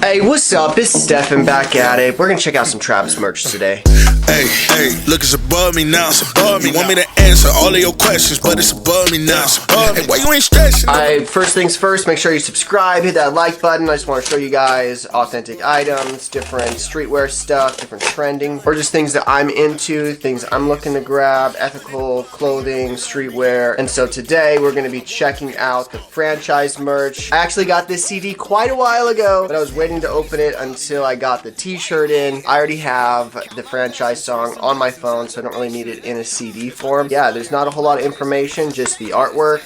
Hey, what's up? It's Stefan back at it. We're gonna check out some Travis merch today. Hey, look, it's above me now. It's above me. Want me to answer all of your questions, but it's above me now. It's above me. Why you ain't stressing? Alright, first things first, make sure you subscribe, hit that like button. I just want to show you guys authentic items, different streetwear stuff, different trending, or just things that I'm into, things I'm looking to grab, ethical clothing, streetwear. And so today we're going to be checking out the franchise merch. I actually got this CD quite a while ago, but I was waiting to open it until I got the t-shirt in. I already have the franchise song on my phone, so I don't really need it in a CD form. Yeah, there's not a whole lot of information, just the artwork.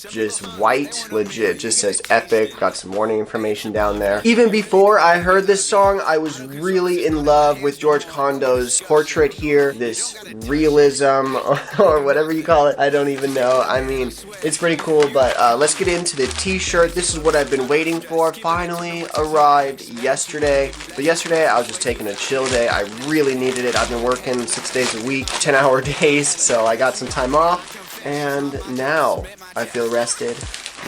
Just white, legit, just says epic, got some warning information down there. Even before I heard this song, I was really in love with George Condo's portrait here, this realism, or whatever you call it, I don't even know. I mean, it's pretty cool, but let's get into the t-shirt. This is what I've been waiting for, finally arrived yesterday. But yesterday, I was just taking a chill day. I really needed it. I've been working 6 days a week, 10-hour days, so I got some time off. And now I feel rested.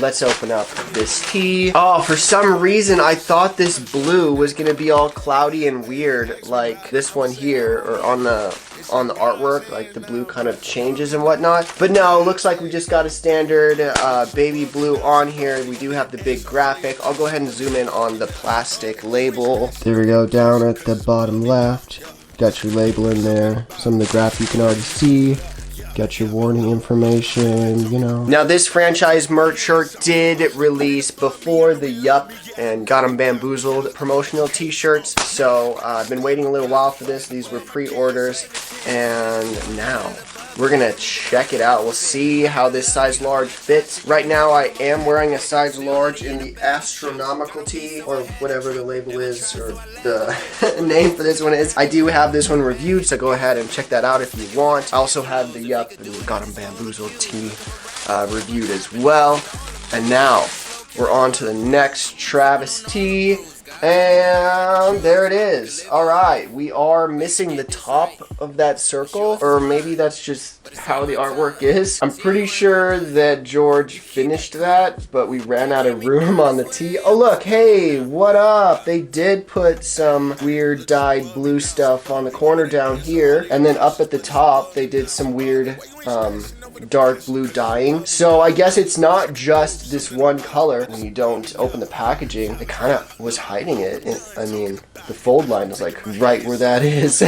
Let's open up this tee. Oh, for some reason I thought this blue was gonna be all cloudy and weird, like this one here, or on the artwork, like the blue kind of changes and whatnot. But no, looks like we just got a standard baby blue on here. We do have the big graphic. I'll go ahead and zoom in on the plastic label. There we go, down at the bottom left. Got your label in there. Some of the graph you can already see. Got your warning information, you know. Now this franchise merch shirt did release before the Yup and Got 'em Bamboozled promotional t-shirts. So I've been waiting a little while for this. These were pre-orders. And now we're gonna check it out. We'll see how this size large fits. Right now I am wearing a size large in the astronomical tee, or whatever the label is, or the name for this one is. I do have this one reviewed, so go ahead and check that out if you want. I also have the Yup and Got 'em Bamboozled tee reviewed as well. And now we're on to the next Travis tee. And there it is. Alright, we are missing the top of that circle, or maybe that's just how the artwork is. I'm pretty sure that George finished that, but we ran out of room on the tee. Oh look, hey, what up? They did put some weird dyed blue stuff on the corner down here, and then up at the top they did some weird dark blue dyeing. So I guess it's not just this one color. When you don't open the packaging, it kind of was hiding it. I mean, the fold line is like right where that is.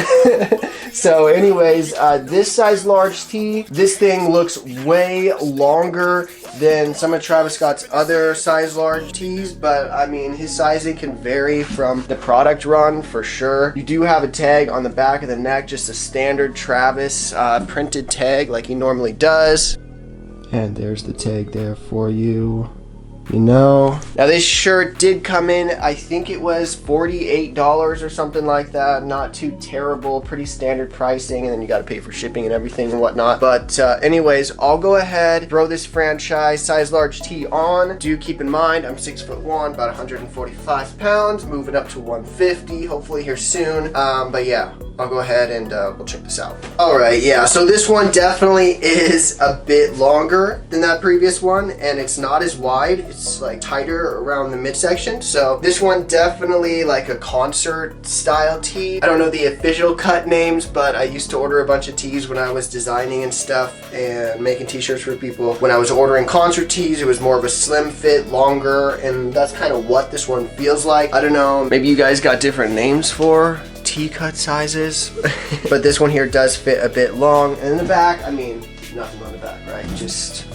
So anyways, this size large tee, this thing looks way longer than some of Travis Scott's other size large tees, but I mean, his sizing can vary from the product run for sure. You do have a tag on the back of the neck, just a standard Travis printed tag like he normally does. And there's the tag there for you. You know. Now this shirt did come in, I think it was $48 or something like that. Not too terrible, pretty standard pricing, and then you gotta pay for shipping and everything and whatnot. But anyways, I'll go ahead, throw this franchise size large tee on. Do keep in mind, I'm 6'1", about 145 pounds, moving up to 150, hopefully here soon. But yeah, I'll go ahead and we'll check this out. Alright, yeah, so this one definitely is a bit longer than that previous one, and it's not as wide. It's like tighter around the midsection. So this one definitely like a concert style tee. I don't know the official cut names, but I used to order a bunch of tees when I was designing and stuff and making t-shirts for people. When I was ordering concert tees, it was more of a slim fit, longer, and that's kind of what this one feels like. I don't know, maybe you guys got different names for T-cut sizes. But this one here does fit a bit long. And in the back, I mean, nothing on the back, right? Just,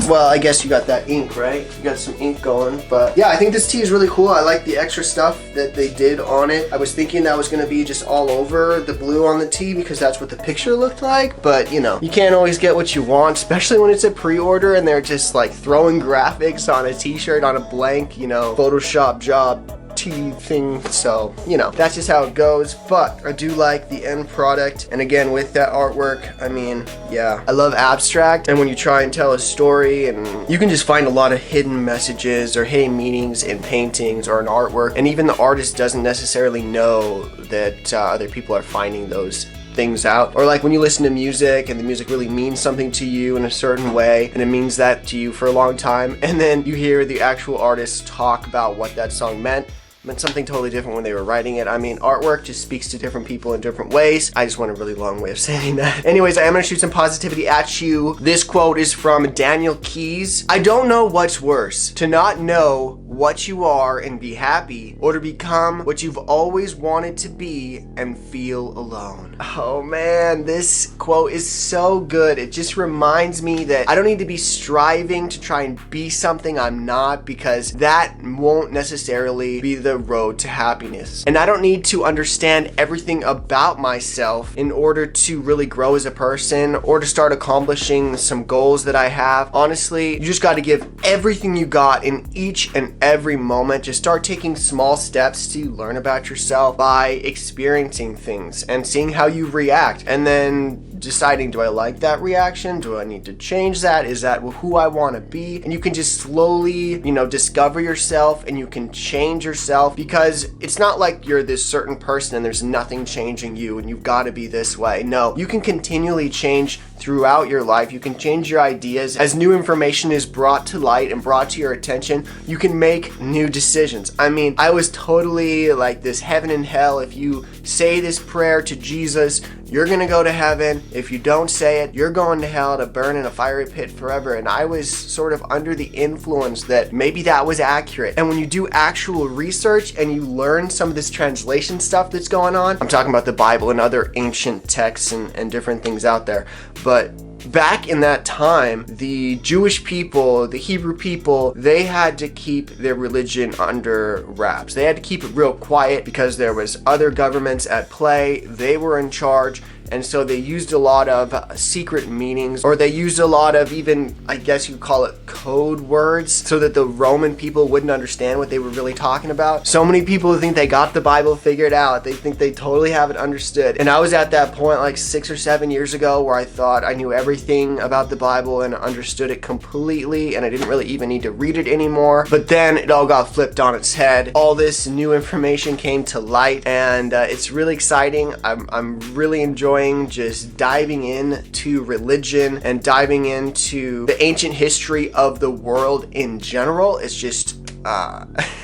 well, I guess you got that ink, right? You got some ink going. But yeah, I think this tee is really cool. I like the extra stuff that they did on it. I was thinking that was gonna be just all over the blue on the tee because that's what the picture looked like. But you know, you can't always get what you want, especially when it's a pre-order and they're just like throwing graphics on a t-shirt on a blank, you know, Photoshop job tee thing. So, you know, that's just how it goes. But I do like the end product. And again, with that artwork, I mean, yeah, I love abstract. And when you try and tell a story, and you can just find a lot of hidden messages or hidden meanings in paintings or in artwork. And even the artist doesn't necessarily know that other people are finding those things out. Or like when you listen to music and the music really means something to you in a certain way, and it means that to you for a long time, and then you hear the actual artist talk about what that song meant. meant something totally different when they were writing it. I mean, artwork just speaks to different people in different ways. I just went a really long way of saying that. Anyways, I am gonna shoot some positivity at you. This quote is from Daniel Keyes. I don't know what's worse, to not know what you are and be happy, or to become what you've always wanted to be and feel alone. Oh man, this quote is so good. It just reminds me that I don't need to be striving to try and be something I'm not, because that won't necessarily be the road to happiness. And I don't need to understand everything about myself in order to really grow as a person or to start accomplishing some goals that I have. Honestly, you just got to give everything you got in each and every moment. Just start taking small steps to learn about yourself by experiencing things and seeing how you react, and then deciding, do I like that reaction? Do I need to change that? Is that who I want to be? And you can just slowly, discover yourself, and you can change yourself, because it's not like you're this certain person and there's nothing changing you and you've got to be this way. No, you can continually change throughout your life. You can change your ideas. As new information is brought to light and brought to your attention, you can make new decisions. I mean, I was totally like this heaven and hell. If you say this prayer to Jesus, you're gonna go to heaven. If you don't say it, you're going to hell to burn in a fiery pit forever. And I was sort of under the influence that maybe that was accurate. And when you do actual research and you learn some of this translation stuff that's going on, I'm talking about the Bible and other ancient texts and different things out there. But back in that time, the Jewish people, the Hebrew people, they had to keep their religion under wraps. They had to keep it real quiet because there was other governments at play. They were in charge. And so they used a lot of secret meanings, or they used a lot of, even, I guess you call it, code words, so that the Roman people wouldn't understand what they were really talking about. So many people think they got the Bible figured out. They think they totally have it understood. And I was at that point like 6 or 7 years ago where I thought I knew everything about the Bible and understood it completely, and I didn't really even need to read it anymore. But then it all got flipped on its head. All this new information came to light, and it's really exciting. I'm really enjoying just diving into religion and diving into the ancient history of the world in general. It's just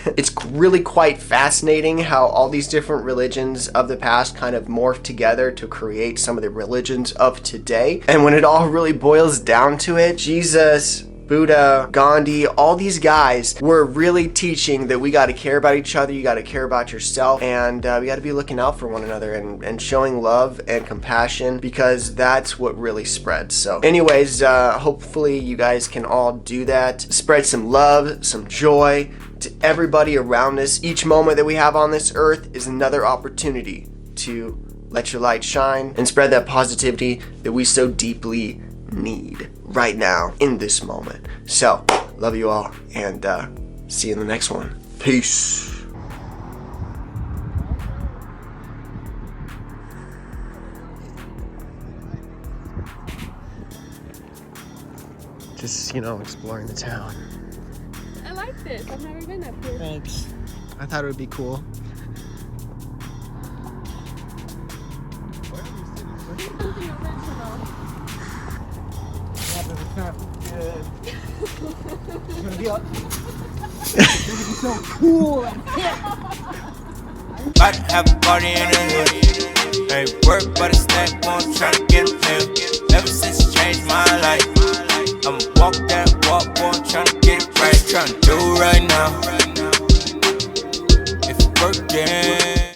it's really quite fascinating how all these different religions of the past kind of morphed together to create some of the religions of today. And when it all really boils down to it, Jesus, Buddha, Gandhi, all these guys were really teaching that we got to care about each other, you got to care about yourself, and we got to be looking out for one another and showing love and compassion, because that's what really spreads. So anyways, hopefully you guys can all do that. Spread some love, some joy to everybody around us. Each moment that we have on this earth is another opportunity to let your light shine and spread that positivity that we so deeply need right now in this moment. So love you all, and see you in the next one. Peace. Just exploring the town. I like this. I've never been up here. Thanks. I thought it would be cool. Something original. It's gonna be so cool. About to have a party in the hood. Ain't work but a snack, one trying to get a pill. Ever since it changed my life, I'ma walk that walk, one trying to get it right. Trying to do right now.